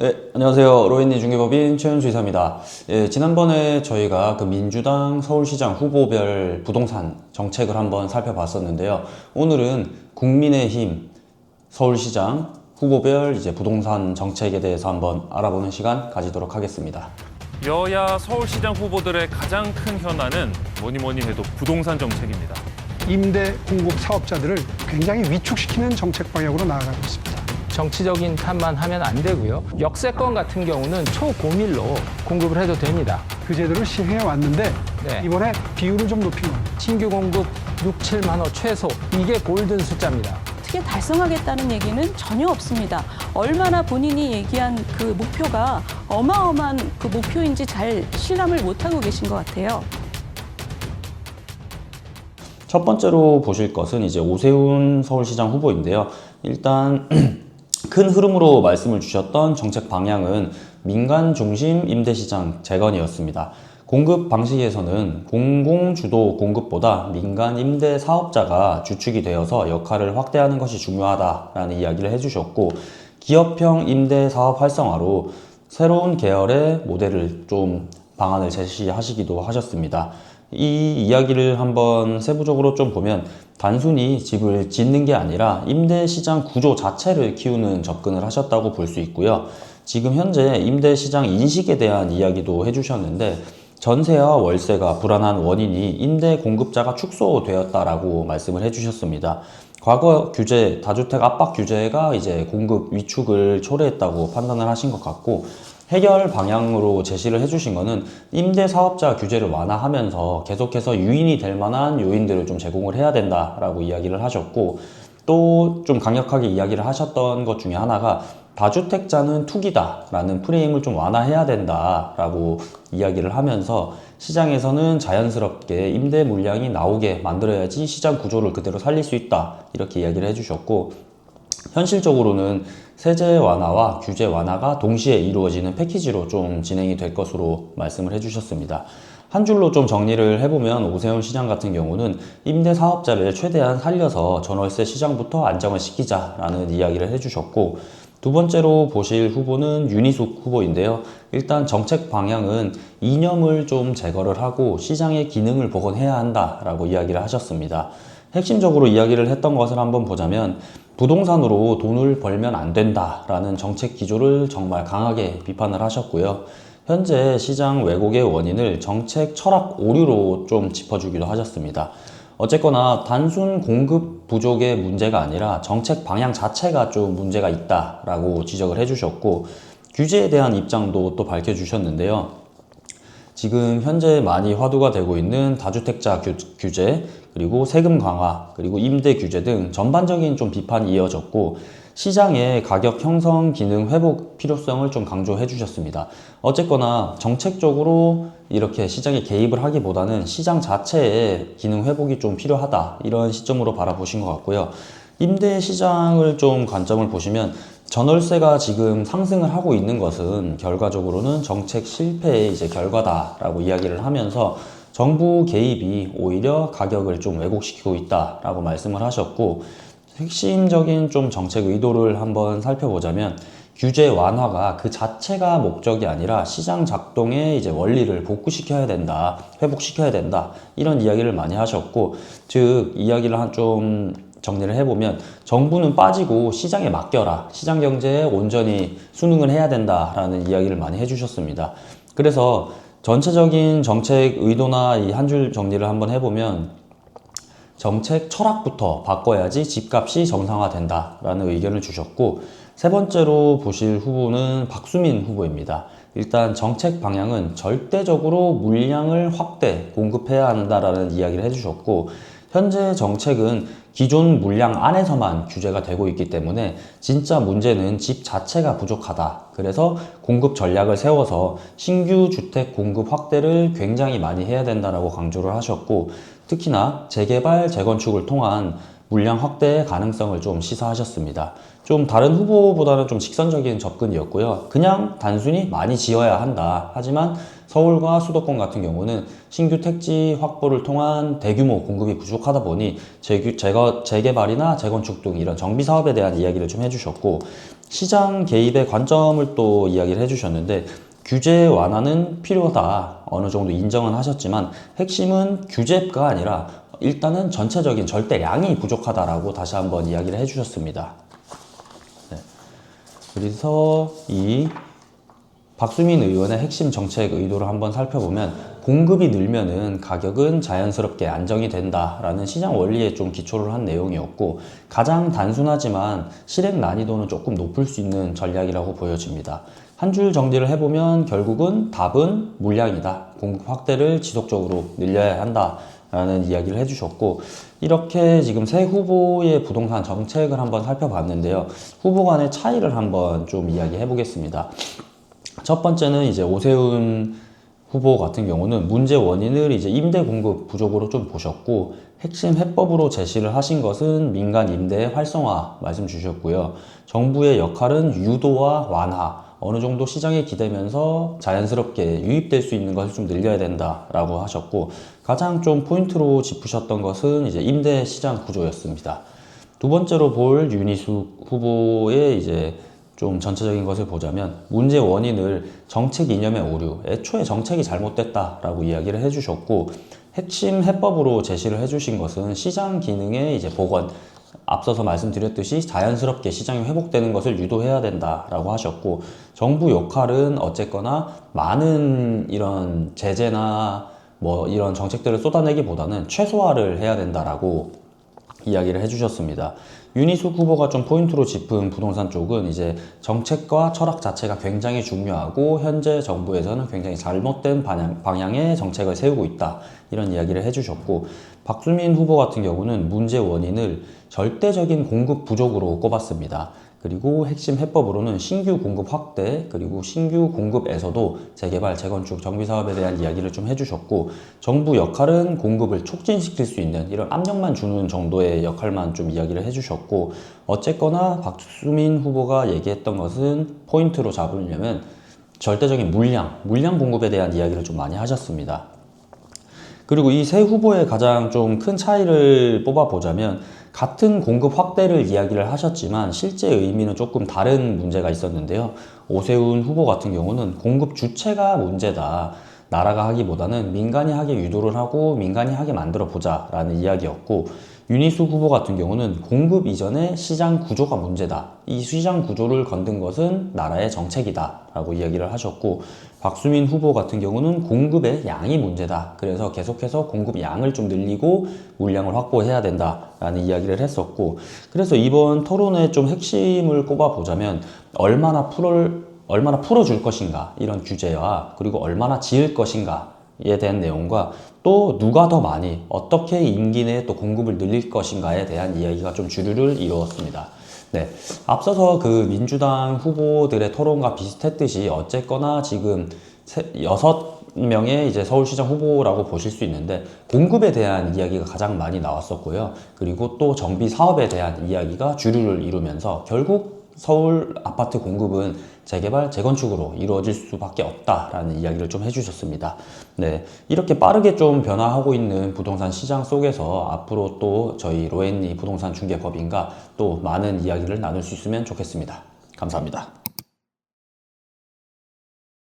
네, 안녕하세요. 로엔니 중개법인 최현수 이사입니다. 예, 지난번에 저희가 그 민주당 서울시장 후보별 부동산 정책을 한번 살펴봤었는데요. 오늘은 국민의힘 서울시장 후보별 이제 부동산 정책에 대해서 한번 알아보는 시간 가지도록 하겠습니다. 여야 서울시장 후보들의 가장 큰 현안은 뭐니 해도 부동산 정책입니다. 임대 공급 사업자들을 굉장히 위축시키는 정책 방향으로 나아가고 있습니다. 정치적인 탓만 하면 안 되고요. 역세권 같은 경우는 초고밀로 공급을 해도 됩니다. 그 제도를 시행해 왔는데 네. 이번에 비율을 좀 높인 겁니다. 신규 공급 6, 7만 호 최소, 이게 골든 숫자입니다. 어떻게 달성하겠다는 얘기는 전혀 없습니다. 얼마나 본인이 얘기한 그 목표가 어마어마한 그 목표인지 잘 실감을 못하고 계신 것 같아요. 첫 번째로 보실 것은 이제 오세훈 서울시장 후보인데요. 일단 큰 흐름으로 말씀을 주셨던 정책 방향은 민간 중심 임대시장 재건이었습니다. 공급 방식에서는 공공주도 공급보다 민간 임대 사업자가 주축이 되어서 역할을 확대하는 것이 중요하다라는 이야기를 해주셨고, 기업형 임대 사업 활성화로 새로운 계열의 모델을 좀 방안을 제시하시기도 하셨습니다. 이 이야기를 한번 세부적으로 좀 보면 단순히 집을 짓는 게 아니라 임대시장 구조 자체를 키우는 접근을 하셨다고 볼 수 있고요. 지금 현재 임대시장 인식에 대한 이야기도 해주셨는데, 전세와 월세가 불안한 원인이 임대 공급자가 축소되었다라고 말씀을 해주셨습니다. 과거 규제, 다주택 압박 규제가 이제 공급 위축을 초래했다고 판단을 하신 것 같고, 해결 방향으로 제시를 해주신 거는 임대 사업자 규제를 완화하면서 계속해서 유인이 될 만한 요인들을 좀 제공을 해야 된다라고 이야기를 하셨고, 또 좀 강력하게 이야기를 하셨던 것 중에 하나가 다주택자는 투기다라는 프레임을 좀 완화해야 된다라고 이야기를 하면서 시장에서는 자연스럽게 임대 물량이 나오게 만들어야지 시장 구조를 그대로 살릴 수 있다, 이렇게 이야기를 해주셨고, 현실적으로는 세제 완화와 규제 완화가 동시에 이루어지는 패키지로 좀 진행이 될 것으로 말씀을 해주셨습니다. 한 줄로 좀 정리를 해보면 오세훈 시장 같은 경우는 임대 사업자를 최대한 살려서 전월세 시장부터 안정을 시키자라는 이야기를 해주셨고, 두 번째로 보실 후보는 윤희숙 후보인데요. 일단 정책 방향은 이념을 좀 제거를 하고 시장의 기능을 복원해야 한다라고 이야기를 하셨습니다. 핵심적으로 이야기를 했던 것을 한번 보자면 부동산으로 돈을 벌면 안 된다라는 정책 기조를 정말 강하게 비판을 하셨고요. 현재 시장 왜곡의 원인을 정책 철학 오류로 좀 짚어주기도 하셨습니다. 어쨌거나 단순 공급 부족의 문제가 아니라 정책 방향 자체가 좀 문제가 있다라고 지적을 해주셨고, 규제에 대한 입장도 또 밝혀주셨는데요. 지금 현재 많이 화두가 되고 있는 다주택자 규제, 그리고 세금 강화, 그리고 임대 규제 등 전반적인 좀 비판이 이어졌고, 시장의 가격 형성 기능 회복 필요성을 좀 강조해 주셨습니다. 어쨌거나 정책적으로 이렇게 시장에 개입을 하기보다는 시장 자체의 기능 회복이 좀 필요하다, 이런 시점으로 바라보신 것 같고요. 임대 시장을 좀 관점을 보시면 전월세가 지금 상승을 하고 있는 것은 결과적으로는 정책 실패의 이제 결과다라고 이야기를 하면서 정부 개입이 오히려 가격을 좀 왜곡시키고 있다라고 말씀을 하셨고, 핵심적인 좀 정책 의도를 한번 살펴보자면 규제 완화가 그 자체가 목적이 아니라 시장 작동의 이제 원리를 복구시켜야 된다, 회복시켜야 된다, 이런 이야기를 많이 하셨고, 즉 이야기를 좀 정리를 해보면 정부는 빠지고 시장에 맡겨라, 시장 경제에 온전히 순응을 해야 된다라는 이야기를 많이 해주셨습니다. 그래서 전체적인 정책 의도나 이 한 줄 정리를 한번 해보면 정책 철학부터 바꿔야지 집값이 정상화된다라는 의견을 주셨고, 세 번째로 보실 후보는 박수민 후보입니다. 일단 정책 방향은 절대적으로 물량을 확대 공급해야 한다라는 이야기를 해주셨고, 현재 정책은 기존 물량 안에서만 규제가 되고 있기 때문에 진짜 문제는 집 자체가 부족하다. 그래서 공급 전략을 세워서 신규 주택 공급 확대를 굉장히 많이 해야 된다라고 강조를 하셨고, 특히나 재개발, 재건축을 통한 물량 확대의 가능성을 좀 시사하셨습니다. 좀 다른 후보보다는 좀 직선적인 접근이었고요. 그냥 단순히 많이 지어야 한다. 하지만 서울과 수도권 같은 경우는 신규 택지 확보를 통한 대규모 공급이 부족하다 보니 재개발이나 재건축 등 이런 정비 사업에 대한 이야기를 좀 해주셨고, 시장 개입의 관점을 또 이야기를 해주셨는데 규제 완화는 필요하다 어느 정도 인정은 하셨지만 핵심은 규제가 아니라 일단은 전체적인 절대량이 부족하다라고 다시 한번 이야기를 해주셨습니다. 네. 그래서 이 박수민 의원의 핵심 정책 의도를 한번 살펴보면 공급이 늘면은 가격은 자연스럽게 안정이 된다라는 시장 원리에 좀 기초를 한 내용이었고 가장 단순하지만 실행 난이도는 조금 높을 수 있는 전략이라고 보여집니다. 한 줄 정리를 해보면 결국은 답은 물량이다. 공급 확대를 지속적으로 늘려야 한다라는 이야기를 해주셨고 이렇게 지금 세 후보의 부동산 정책을 한번 살펴봤는데요. 후보 간의 차이를 한번 좀 이야기해 보겠습니다. 첫 번째는 이제 오세훈 후보 같은 경우는 문제 원인을 이제 임대 공급 부족으로 좀 보셨고 핵심 해법으로 제시를 하신 것은 민간 임대의 활성화 말씀 주셨고요. 정부의 역할은 유도와 완화 어느 정도 시장에 기대면서 자연스럽게 유입될 수 있는 것을 좀 늘려야 된다라고 하셨고 가장 좀 포인트로 짚으셨던 것은 이제 임대 시장 구조였습니다. 두 번째로 볼 윤희숙 후보의 이제 좀 전체적인 것을 보자면 문제 원인을 정책 이념의 오류, 애초에 정책이 잘못됐다라고 이야기를 해주셨고 핵심 해법으로 제시를 해주신 것은 시장 기능의 이제 복원, 앞서서 말씀드렸듯이 자연스럽게 시장이 회복되는 것을 유도해야 된다라고 하셨고 정부 역할은 어쨌거나 많은 이런 제재나 뭐 이런 정책들을 쏟아내기보다는 최소화를 해야 된다라고 이야기를 해주셨습니다. 윤희숙 후보가 좀 포인트로 짚은 부동산 쪽은 이제 정책과 철학 자체가 굉장히 중요하고 현재 정부에서는 굉장히 잘못된 방향의 정책을 세우고 있다 이런 이야기를 해주셨고 박수민 후보 같은 경우는 문제 원인을 절대적인 공급 부족으로 꼽았습니다. 그리고 핵심 해법으로는 신규 공급 확대 그리고 신규 공급에서도 재개발, 재건축, 정비사업에 대한 이야기를 좀 해주셨고 정부 역할은 공급을 촉진시킬 수 있는 이런 압력만 주는 정도의 역할만 좀 이야기를 해주셨고 어쨌거나 박수민 후보가 얘기했던 것은 포인트로 잡으려면 절대적인 물량 공급에 대한 이야기를 좀 많이 하셨습니다. 그리고 이 세 후보의 가장 좀 큰 차이를 뽑아보자면 같은 공급 확대를 이야기를 하셨지만 실제 의미는 조금 다른 문제가 있었는데요. 오세훈 후보 같은 경우는 공급 주체가 문제다. 나라가 하기보다는 민간이 하게 유도를 하고 민간이 하게 만들어 보자 라는 이야기였고 윤희숙 후보 같은 경우는 공급 이전의 시장 구조가 문제다. 이 시장 구조를 건든 것은 나라의 정책이다 라고 이야기를 하셨고 박수민 후보 같은 경우는 공급의 양이 문제다. 그래서 계속해서 공급 양을 좀 늘리고 물량을 확보해야 된다라는 이야기를 했었고 그래서 이번 토론의 좀 핵심을 꼽아보자면 얼마나 풀어줄 것인가 이런 규제와 그리고 얼마나 지을 것인가에 대한 내용과 또 누가 더 많이 어떻게 임기 내에 또 공급을 늘릴 것인가에 대한 이야기가 좀 주류를 이루었습니다. 네, 앞서서 그 민주당 후보들의 토론과 비슷했듯이 어쨌거나 지금 6명의 이제 서울시장 후보라고 보실 수 있는데 공급에 대한 이야기가 가장 많이 나왔었고요. 그리고 또 정비 사업에 대한 이야기가 주류를 이루면서 결국 서울 아파트 공급은 재개발, 재건축으로 이루어질 수밖에 없다라는 이야기를 좀 해주셨습니다. 네, 이렇게 빠르게 좀 변화하고 있는 부동산 시장 속에서 앞으로 또 저희 로엔리 부동산 중개법인과 또 많은 이야기를 나눌 수 있으면 좋겠습니다. 감사합니다.